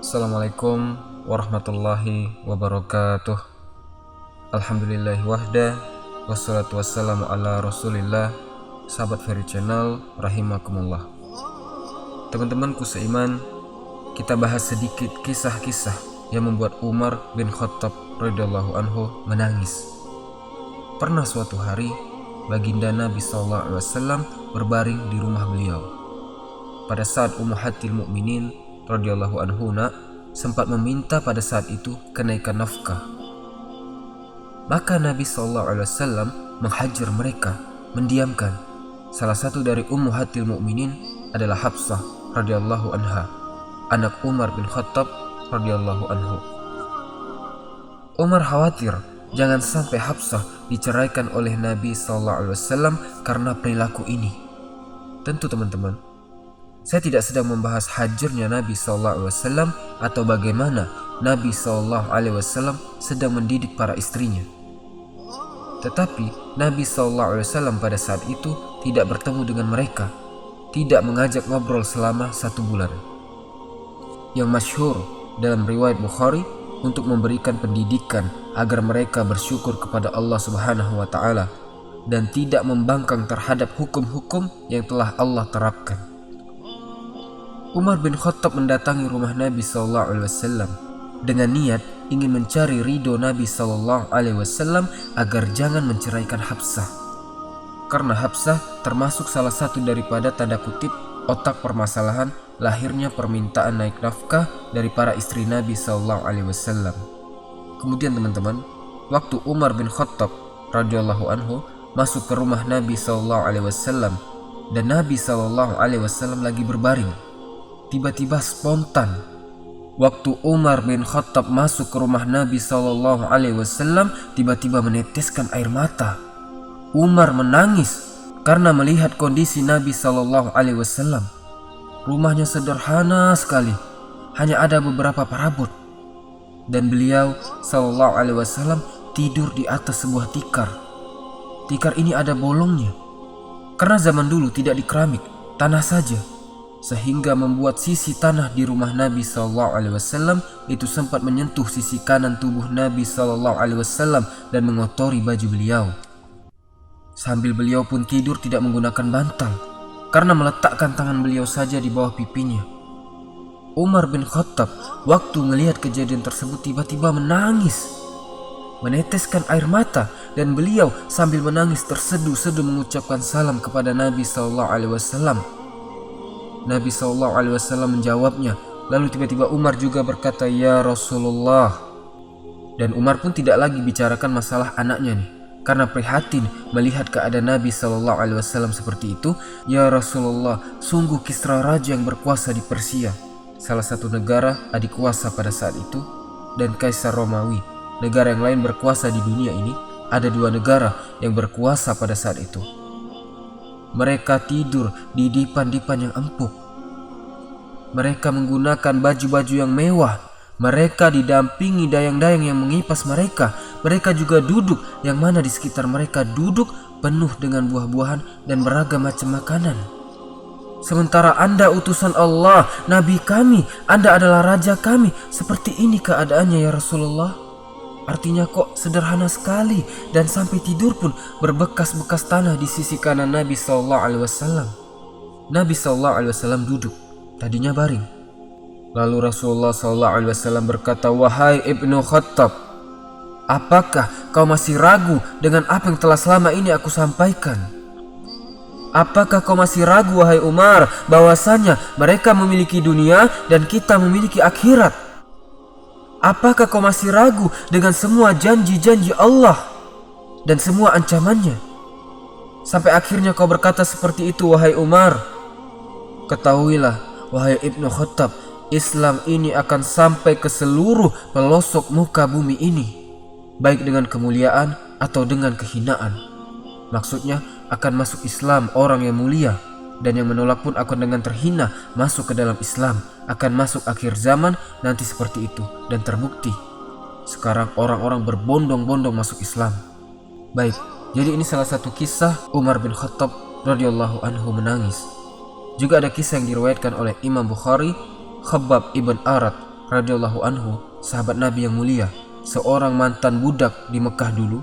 Assalamualaikum warahmatullahi wabarakatuh. Alhamdulillahi wahda, wassalatu wassalamu ala rasulillah. Sahabat Ferry Channel, rahimakumullah. Teman-temanku seiman, kita bahas sedikit kisah-kisah yang membuat Umar bin Khattab radhiyallahu anhu menangis. Pernah suatu hari, baginda Nabi SAW berbaring di rumah beliau. Pada saat Ummahatil Mukminin radhiyallahu anhuna sempat meminta pada saat itu kenaikan nafkah. Maka Nabi SAW menghajar mereka, mendiamkan. Salah satu dari Ummahatil Mukminin adalah Hafsah radhiyallahu anha, anak Umar bin Khattab radhiyallahu anhu. Umar khawatir jangan sampai Hafsah diceraikan oleh Nabi SAW karena perilaku ini. Tentu teman-teman, saya tidak sedang membahas hajarnya Nabi SAW atau bagaimana Nabi SAW sedang mendidik para istrinya. Tetapi Nabi SAW pada saat itu tidak bertemu dengan mereka, tidak mengajak ngobrol selama 1 bulan. Yang masyhur dalam riwayat Bukhari untuk memberikan pendidikan agar mereka bersyukur kepada Allah Subhanahu wa Ta'ala dan tidak membangkang terhadap hukum-hukum yang telah Allah terapkan. Umar bin Khattab mendatangi rumah Nabi SAW dengan niat ingin mencari ridho Nabi SAW agar jangan menceraikan Hafsah. Karena Hafsah termasuk salah satu daripada tanda kutip otak permasalahan lahirnya permintaan naik nafkah dari para istri Nabi SAW. Kemudian teman-teman, waktu Umar bin Khattab radhiyallahu anhu masuk ke rumah Nabi SAW dan Nabi SAW lagi berbaring, tiba-tiba spontan waktu Umar bin Khattab masuk ke rumah Nabi SAW, tiba-tiba meneteskan air mata. Umar menangis karena melihat kondisi Nabi SAW. Rumahnya sederhana sekali, hanya ada beberapa perabot, dan beliau SAW tidur di atas sebuah tikar. Tikar ini ada bolongnya, karena zaman dulu tidak di keramik, tanah saja, sehingga membuat sisi tanah di rumah Nabi SAW itu sempat menyentuh sisi kanan tubuh Nabi SAW dan mengotori baju beliau. Sambil beliau pun tidur tidak menggunakan bantal, karena meletakkan tangan beliau saja di bawah pipinya. Umar bin Khattab waktu melihat kejadian tersebut tiba-tiba menangis, meneteskan air mata, dan beliau sambil menangis terseduh-seduh mengucapkan salam kepada Nabi SAW. Nabi SAW menjawabnya. Lalu tiba-tiba Umar juga berkata, "Ya Rasulullah." Dan Umar pun tidak lagi bicarakan masalah anaknya nih, karena prihatin melihat keadaan Nabi SAW seperti itu. "Ya Rasulullah, sungguh Kisra raja yang berkuasa di Persia, salah satu negara adik kuasa pada saat itu, dan Kaisar Romawi, negara yang lain berkuasa di dunia ini. Ada 2 negara yang berkuasa pada saat itu. Mereka tidur di dipan-dipan yang empuk. Mereka menggunakan baju-baju yang mewah. Mereka didampingi dayang-dayang yang mengipas mereka. Mereka juga duduk, yang mana di sekitar mereka duduk penuh dengan buah-buahan dan beragam macam makanan. Sementara Anda utusan Allah, Nabi kami, Anda adalah raja kami. Seperti ini keadaannya ya Rasulullah." Artinya kok sederhana sekali, dan sampai tidur pun berbekas-bekas tanah di sisi kanan Nabi SAW. Nabi SAW duduk, tadinya baring. Lalu Rasulullah SAW berkata, "Wahai Ibnu Khattab, apakah kau masih ragu dengan apa yang telah selama ini aku sampaikan? Apakah kau masih ragu wahai Umar bahwasanya mereka memiliki dunia dan kita memiliki akhirat? Apakah kau masih ragu dengan semua janji-janji Allah dan semua ancamannya? Sampai akhirnya kau berkata seperti itu wahai Umar. Ketahuilah wahai Ibnu Khattab, Islam ini akan sampai ke seluruh pelosok muka bumi ini, baik dengan kemuliaan atau dengan kehinaan. Maksudnya akan masuk Islam orang yang mulia, dan yang menolak pun akan dengan terhina masuk ke dalam Islam. Akan masuk akhir zaman nanti seperti itu, dan terbukti sekarang orang-orang berbondong-bondong masuk Islam." Baik, jadi ini salah satu kisah Umar bin Khattab radhiyallahu anhu menangis. Juga ada kisah yang diriwayatkan oleh Imam Bukhari, Khabbab ibn Arad radhiyallahu anhu, sahabat Nabi yang mulia, seorang mantan budak di Mekah dulu,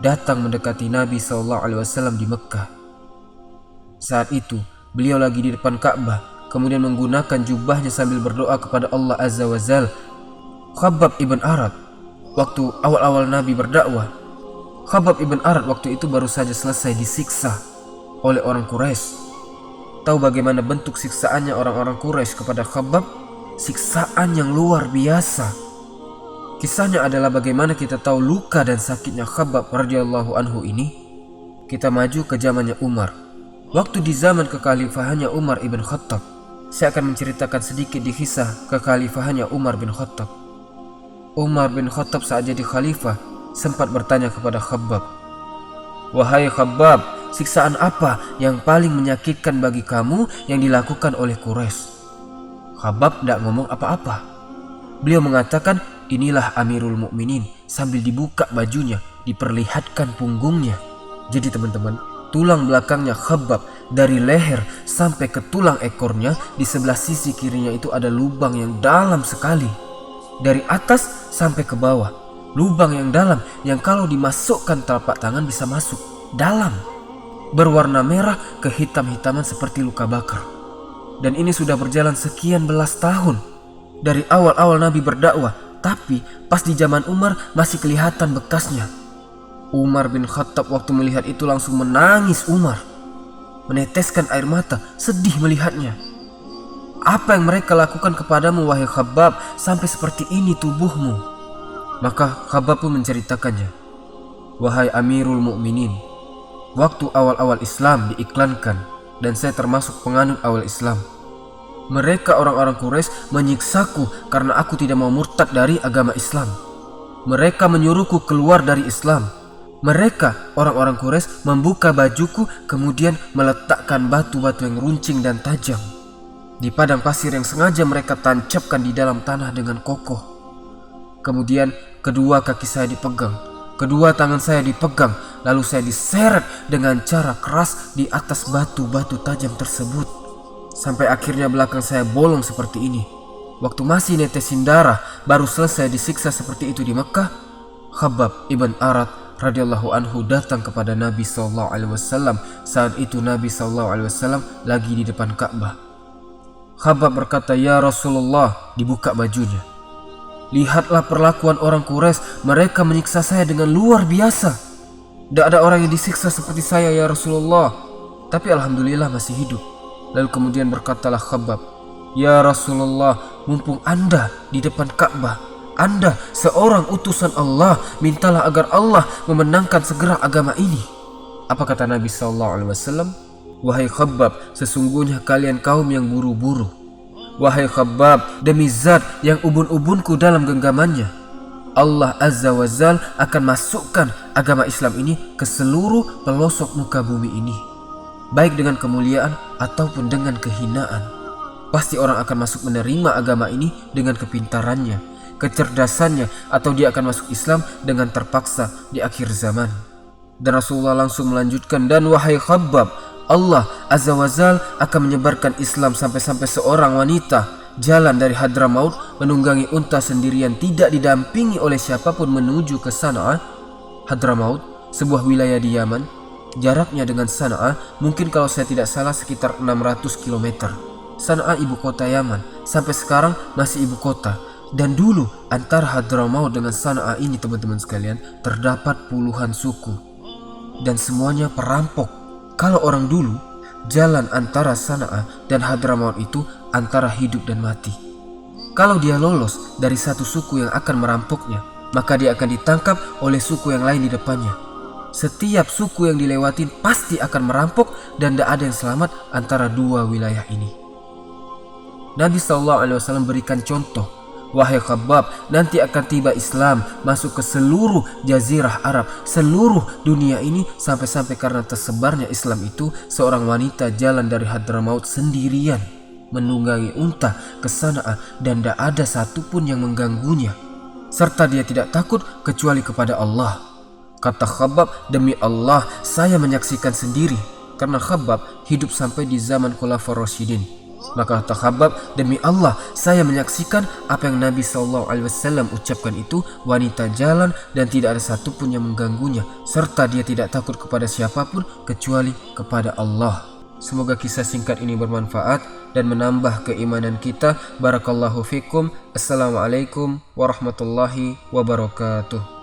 datang mendekati Nabi SAW di Mekah. Saat itu beliau lagi di depan Ka'bah, kemudian menggunakan jubahnya sambil berdoa kepada Allah Azza wa Jalla. Khabbab ibn Arat, waktu awal-awal Nabi berdakwah, Khabbab ibn Arat waktu itu baru saja selesai disiksa oleh orang Quraisy. Tahu bagaimana bentuk siksaannya orang-orang Quraisy kepada Khabbab? Siksaan yang luar biasa. Kisahnya adalah bagaimana kita tahu luka dan sakitnya Khabbab radhiyallahu anhu ini. Kita maju ke zamannya Umar. Waktu di zaman kekhalifahannya Umar ibn Khattab, saya akan menceritakan sedikit di kisah kekhalifahannya Umar bin Khattab. Umar bin Khattab saat jadi khalifah sempat bertanya kepada Khabbab, "Wahai Khabbab, siksaan apa yang paling menyakitkan bagi kamu yang dilakukan oleh Quraisy?" Khabbab tidak ngomong apa-apa. Beliau mengatakan, "Inilah Amirul Mukminin," sambil dibuka bajunya, diperlihatkan punggungnya. Jadi teman-teman, tulang belakangnya Khabbab dari leher sampai ke tulang ekornya, di sebelah sisi kirinya itu ada lubang yang dalam sekali. Dari atas sampai ke bawah, lubang yang dalam yang kalau dimasukkan telapak tangan bisa masuk dalam. Berwarna merah kehitam-hitaman seperti luka bakar. Dan ini sudah berjalan sekian belas tahun. Dari awal-awal Nabi berdakwah, tapi pas di zaman Umar masih kelihatan bekasnya. Umar bin Khattab waktu melihat itu langsung menangis. Umar meneteskan air mata, sedih melihatnya. "Apa yang mereka lakukan kepadamu wahai Khabbab sampai seperti ini tubuhmu?" Maka Khabbab pun menceritakannya. "Wahai Amirul Mukminin, waktu awal-awal Islam diiklankan dan saya termasuk penganut awal Islam, mereka orang-orang Quraisy menyiksaku karena aku tidak mau murtad dari agama Islam. Mereka menyuruhku keluar dari Islam. Mereka orang-orang Quraisy membuka bajuku kemudian meletakkan batu-batu yang runcing dan tajam di padang pasir yang sengaja mereka tancapkan di dalam tanah dengan kokoh. Kemudian kedua kaki saya dipegang, kedua tangan saya dipegang, lalu saya diseret dengan cara keras di atas batu-batu tajam tersebut, sampai akhirnya belakang saya bolong seperti ini. Waktu masih netesin darah, baru selesai disiksa seperti itu di Mekah, Khabbab ibn Arat radhiyallahu anhu datang kepada Nabi SAW. Saat itu Nabi SAW lagi di depan Ka'bah. Khabbab berkata, "Ya Rasulullah," dibuka bajunya. "Lihatlah perlakuan orang Quraisy, mereka menyiksa saya dengan luar biasa. Tidak ada orang yang disiksa seperti saya ya Rasulullah, tapi alhamdulillah masih hidup." Lalu kemudian berkatalah Khabbab, "Ya Rasulullah, mumpung Anda di depan Ka'bah, Anda seorang utusan Allah, mintalah agar Allah memenangkan segera agama ini." Apa kata Nabi SAW? "Wahai Khabbab, sesungguhnya kalian kaum yang buru-buru. Wahai Khabbab, demi zat yang ubun-ubunku dalam genggamannya, Allah Azza wa Jalla akan masukkan agama Islam ini ke seluruh pelosok muka bumi ini, baik dengan kemuliaan ataupun dengan kehinaan. Pasti orang akan masuk menerima agama ini dengan kepintarannya, kecerdasannya, atau dia akan masuk Islam dengan terpaksa di akhir zaman." Dan Rasulullah langsung melanjutkan, "Dan wahai Khabbab, Allah Azza wa Jalla akan menyebarkan Islam sampai-sampai seorang wanita jalan dari Hadramaut menunggangi unta sendirian, tidak didampingi oleh siapapun menuju ke Sana'a." Hadramaut, sebuah wilayah di Yaman. Jaraknya dengan Sana'a mungkin kalau saya tidak salah sekitar 600 km. Sana'a ibu kota Yaman, sampai sekarang masih ibu kota. Dan dulu antara Hadramaut dengan Sana'a ini teman-teman sekalian terdapat puluhan suku, dan semuanya perampok. Kalau orang dulu, jalan antara Sana'a dan Hadramaut itu antara hidup dan mati. Kalau dia lolos dari satu suku yang akan merampoknya, maka dia akan ditangkap oleh suku yang lain di depannya. Setiap suku yang dilewatin pasti akan merampok dan tidak ada yang selamat antara dua wilayah ini. Nabi SAW berikan contoh, "Wahai Khabbab, nanti akan tiba Islam masuk ke seluruh jazirah Arab, seluruh dunia ini, sampai-sampai karena tersebarnya Islam itu, seorang wanita jalan dari Hadramaut sendirian menunggangi unta ke Sana'a dan tidak ada satupun yang mengganggunya, serta dia tidak takut kecuali kepada Allah." Kata Khabbab, "Demi Allah, saya menyaksikan sendiri." Karena Khabbab hidup sampai di zaman Khulafaur Rasyidin. Maka kata Khabbab, demi Allah, saya menyaksikan apa yang Nabi SAW ucapkan itu, wanita jalan dan tidak ada satupun yang mengganggunya, serta dia tidak takut kepada siapapun kecuali kepada Allah. Semoga kisah singkat ini bermanfaat dan menambah keimanan kita. Barakallahu fikum. Assalamualaikum warahmatullahi wabarakatuh.